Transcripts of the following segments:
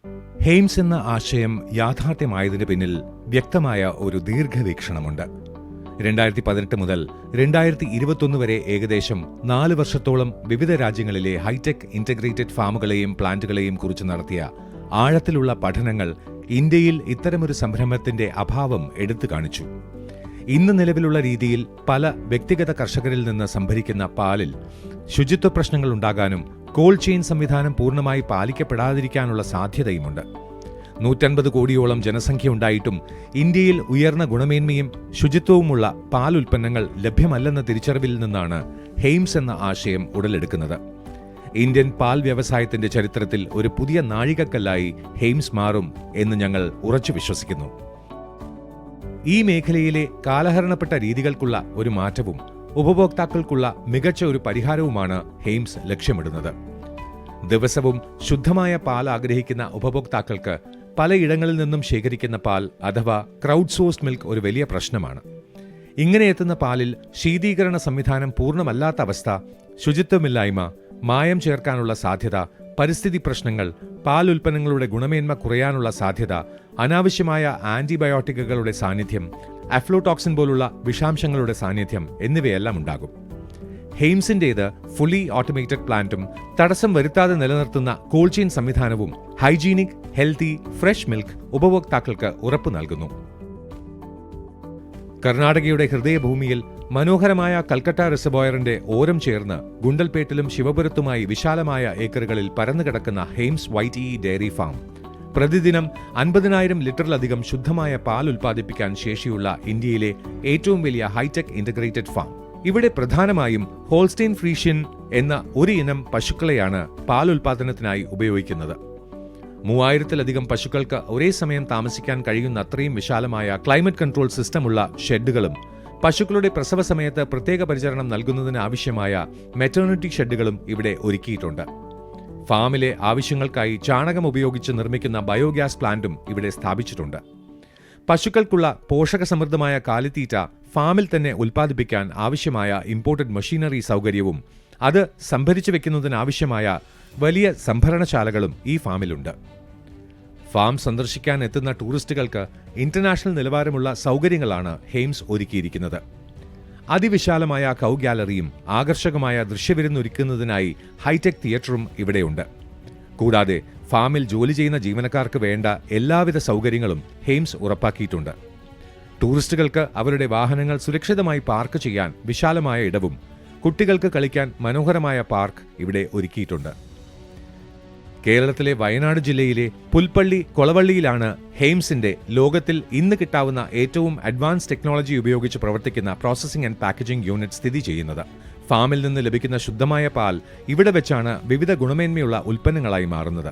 ഹെയിംസ് എന്ന ആശയം യാഥാർത്ഥ്യമായതിന് പിന്നിൽ വ്യക്തമായ ഒരു ദീർഘവീക്ഷണമുണ്ട്. 2018 മുതൽ 2021 വരെ ഏകദേശം 4 വർഷത്തോളം വിവിധ രാജ്യങ്ങളിലെ ഹൈടെക് ഇന്റഗ്രേറ്റഡ് ഫാമുകളെയും പ്ലാന്റുകളെയും കുറിച്ച് നടത്തിയ ആഴത്തിലുള്ള പഠനങ്ങൾ ഇന്ത്യയിൽ ഇത്തരമൊരു സംരംഭത്തിന്റെ അഭാവം എടുത്തു കാണിച്ചു. ഇന്ന് നിലവിലുള്ള രീതിയിൽ പല വ്യക്തിഗത കർഷകരിൽ നിന്ന് സംഭരിക്കുന്ന പാലിൽ ശുചിത്വ പ്രശ്നങ്ങൾ ഉണ്ടാകാനും കോൾഡ് ചെയിൻ സംവിധാനം പൂർണ്ണമായി പാലിക്കപ്പെടാതിരിക്കാനുള്ള സാധ്യതയുമുണ്ട്. 150 കോടിയോളം ജനസംഖ്യ ഉണ്ടായിട്ടും ഇന്ത്യയിൽ ഉയർന്ന ഗുണമേന്മയും ശുചിത്വവുമുള്ള പാൽ ഉൽപ്പന്നങ്ങൾ ലഭ്യമല്ലെന്ന തിരിച്ചറിവിൽ നിന്നാണ് ഹെയിംസ് എന്ന ആശയം ഉടലെടുക്കുന്നത്. ഇന്ത്യൻ പാൽ വ്യവസായത്തിന്റെ ചരിത്രത്തിൽ ഒരു പുതിയ നാഴികക്കല്ലായി ഹെയിംസ് മാറും എന്ന് ഞങ്ങൾ ഉറച്ചു വിശ്വസിക്കുന്നു. ഈ മേഖലയിലെ കാലഹരണപ്പെട്ട രീതികൾക്കുള്ള ഒരു മാറ്റവും ഉപഭോക്താക്കൾക്കുള്ള മികച്ച ഒരു പരിഹാരവുമാണ് ഹെയിംസ് ലക്ഷ്യമിടുന്നത്. ദിവസവും ശുദ്ധമായ പാൽ ആഗ്രഹിക്കുന്ന ഉപഭോക്താക്കൾക്ക് പലയിടങ്ങളിൽ നിന്നും ശേഖരിക്കുന്ന പാൽ അഥവാ ക്രൗഡ് സോഴ്സ്ഡ് മിൽക്ക് ഒരു വലിയ പ്രശ്നമാണ്. ഇങ്ങനെ എത്തുന്ന പാലിൽ ശീതീകരണ സംവിധാനം പൂർണ്ണമല്ലാത്ത അവസ്ഥ, ശുചിത്വമില്ലായ്മ, മായം ചേർക്കാനുള്ള സാധ്യത, പരിസ്ഥിതി പ്രശ്നങ്ങൾ, പാൽ ഉൽപ്പന്നങ്ങളുടെ ഗുണമേന്മ കുറയാനുള്ള സാധ്യത, അനാവശ്യമായ ആന്റിബയോട്ടിക്കുകളുടെ സാന്നിധ്യം, അഫ്ലോടോക്സിൻ പോലുള്ള വിഷാംശങ്ങളുടെ സാന്നിധ്യം എന്നിവയെല്ലാം ഉണ്ടാകും. ഹെയിംസിന്റേത് ഫുള്ളി ഓട്ടോമേറ്റഡ് പ്ലാന്റും തടസ്സം വരുത്താതെ നിലനിർത്തുന്ന കോൾഡ് ചെയിൻ സംവിധാനവും ഹൈജീനിക്, ഹെൽത്തി, ഫ്രഷ് മിൽക്ക് ഉപഭോക്താക്കൾക്ക് ഉറപ്പു നൽകുന്നു. കർണാടകയുടെ ഹൃദയഭൂമിയിൽ മനോഹരമായ കൽക്കട്ട റിസർവോയറിന്റെ ഓരം ചേർന്ന് ഗുണ്ടൽപേട്ടിലും ശിവപുരത്തുമായി വിശാലമായ ഏക്കറുകളിൽ പരന്നുകിടക്കുന്ന ഹെയിംസ് വൈറ്റ് ഡയറി ഫാം പ്രതിദിനം 50,000 ലിറ്ററിലധികം ശുദ്ധമായ പാൽ ഉൽപ്പാദിപ്പിക്കാൻ ശേഷിയുള്ള ഇന്ത്യയിലെ ഏറ്റവും വലിയ ഹൈടെക് ഇന്റഗ്രേറ്റഡ് ഫാം. ഇവിടെ പ്രധാനമായും ഹോൾസ്റ്റൈൻ ഫ്രീഷ്യൻ എന്ന ഒരു ഇനം പശുക്കളെയാണ് പാൽ ഉൽപ്പാദനത്തിനായി ഉപയോഗിക്കുന്നത്. 3000-ലധികം പശുക്കൾക്ക് ഒരേ സമയം താമസിക്കാൻ കഴിയുന്ന അത്രയും വിശാലമായ ക്ലൈമറ്റ് കൺട്രോൾ സിസ്റ്റമുള്ള ഷെഡുകളും പശുക്കളുടെ പ്രസവ സമയത്ത് പ്രത്യേക പരിചരണം നൽകുന്നതിന് ആവശ്യമായ മെറ്റേണിറ്റി ഷെഡുകളും ഇവിടെ ഒരുക്കിയിട്ടുണ്ട്. ഫാമിലെ ആവശ്യങ്ങൾക്കായി ചാണകം ഉപയോഗിച്ച് നിർമ്മിക്കുന്ന ബയോഗ്യാസ് പ്ലാന്റും ഇവിടെ സ്ഥാപിച്ചിട്ടുണ്ട്. പശുക്കൾക്കുള്ള പോഷകസമൃദ്ധമായ കാലിത്തീറ്റ ഫാമിൽ തന്നെ ഉൽപ്പാദിപ്പിക്കാൻ ആവശ്യമായ ഇമ്പോർട്ടഡ് മെഷീനറി സൗകര്യവും അത് സംഭരിച്ചു വെക്കുന്നതിനാവശ്യമായ വലിയ സംഭരണശാലകളും ഈ ഫാമിലുണ്ട്. ഫാം സന്ദർശിക്കാൻ എത്തുന്ന ടൂറിസ്റ്റുകൾക്ക് ഇന്റർനാഷണൽ നിലവാരമുള്ള സൗകര്യങ്ങളാണ് ഹെയിംസ് ഒരുക്കിയിരിക്കുന്നത്. അതിവിശാലമായ കൗ ഗാലറിയും ആകർഷകമായ ദൃശ്യവിരുന്നൊരുക്കുന്നതിനായി ഹൈടെക് തിയേറ്ററും ഇവിടെയുണ്ട്. കൂടാതെ ഫാമിൽ ജോലി ചെയ്യുന്ന ജീവനക്കാർക്ക് വേണ്ട എല്ലാവിധ സൗകര്യങ്ങളും ഹെയിംസ് ഉറപ്പാക്കിയിട്ടുണ്ട്. ടൂറിസ്റ്റുകൾക്ക് അവരുടെ വാഹനങ്ങൾ സുരക്ഷിതമായി പാർക്ക് ചെയ്യാൻ വിശാലമായ ഇടവും കുട്ടികൾക്ക് കളിക്കാൻ മനോഹരമായ പാർക്ക് ഇവിടെ ഒരുക്കിയിട്ടുണ്ട്. കേരളത്തിലെ വയനാട് ജില്ലയിലെ പുൽപ്പള്ളി കൊളവള്ളിയിലാണ് ഹെയിംസിന്റെ ലോകത്തിൽ ഇന്ന് കിട്ടാവുന്ന ഏറ്റവും അഡ്വാൻസ് ടെക്നോളജി ഉപയോഗിച്ച് പ്രവർത്തിക്കുന്ന പ്രോസസ്സിംഗ് ആൻഡ് പാക്കേജിംഗ് യൂണിറ്റ് സ്ഥിതി ചെയ്യുന്നത്. ഫാമിൽ നിന്ന് ലഭിക്കുന്ന ശുദ്ധമായ പാൽ ഇവിടെ വെച്ചാണ് വിവിധ ഗുണമേന്മയുള്ള ഉൽപ്പന്നങ്ങളായി മാറുന്നത്.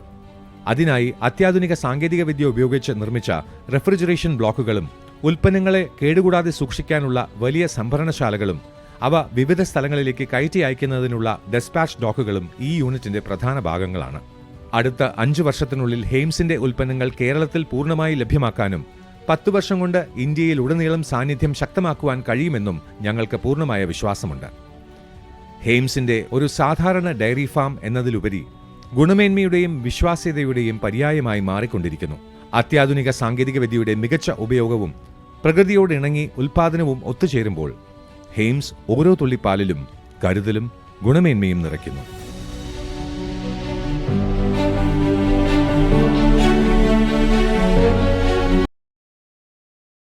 അതിനായി അത്യാധുനിക സാങ്കേതികവിദ്യ ഉപയോഗിച്ച് നിർമ്മിച്ച റെഫ്രിജറേഷൻ ബ്ലോക്കുകളും ഉൽപ്പന്നങ്ങളെ കേടുകൂടാതെ സൂക്ഷിക്കാനുള്ള വലിയ സംഭരണശാലകളും അവ വിവിധ സ്ഥലങ്ങളിലേക്ക് കയറ്റി അയക്കുന്നതിനുള്ള ഡെസ്പാച്ച് ഡോക്കുകളും ഈ യൂണിറ്റിന്റെ പ്രധാന ഭാഗങ്ങളാണ്. അടുത്ത 5 വർഷത്തിനുള്ളിൽ ഹെയിംസിന്റെ ഉൽപ്പന്നങ്ങൾ കേരളത്തിൽ പൂർണ്ണമായി ലഭ്യമാക്കാനും 10 വർഷം കൊണ്ട് ഇന്ത്യയിൽ ഉടനീളം സാന്നിധ്യം ശക്തമാക്കുവാൻ കഴിയുമെന്നും ഞങ്ങൾക്ക് പൂർണ്ണമായ വിശ്വാസമുണ്ട്. ഹെയിംസിന്റെ ഒരു സാധാരണ ഡയറി ഫാം എന്നതിലുപരി ഗുണമേന്മയുടെയും വിശ്വാസ്യതയുടെയും പര്യായമായി മാറിക്കൊണ്ടിരിക്കുന്നു. അത്യാധുനിക സാങ്കേതികവിദ്യയുടെ മികച്ച ഉപയോഗവും പ്രകൃതിയോടിണങ്ങി ഉൽപ്പാദനവും ഒത്തുചേരുമ്പോൾ ഹെയിംസ് ഓരോ തുള്ളിപ്പാലിലും കരുതലും ഗുണമേന്മയും നിറയ്ക്കുന്നു.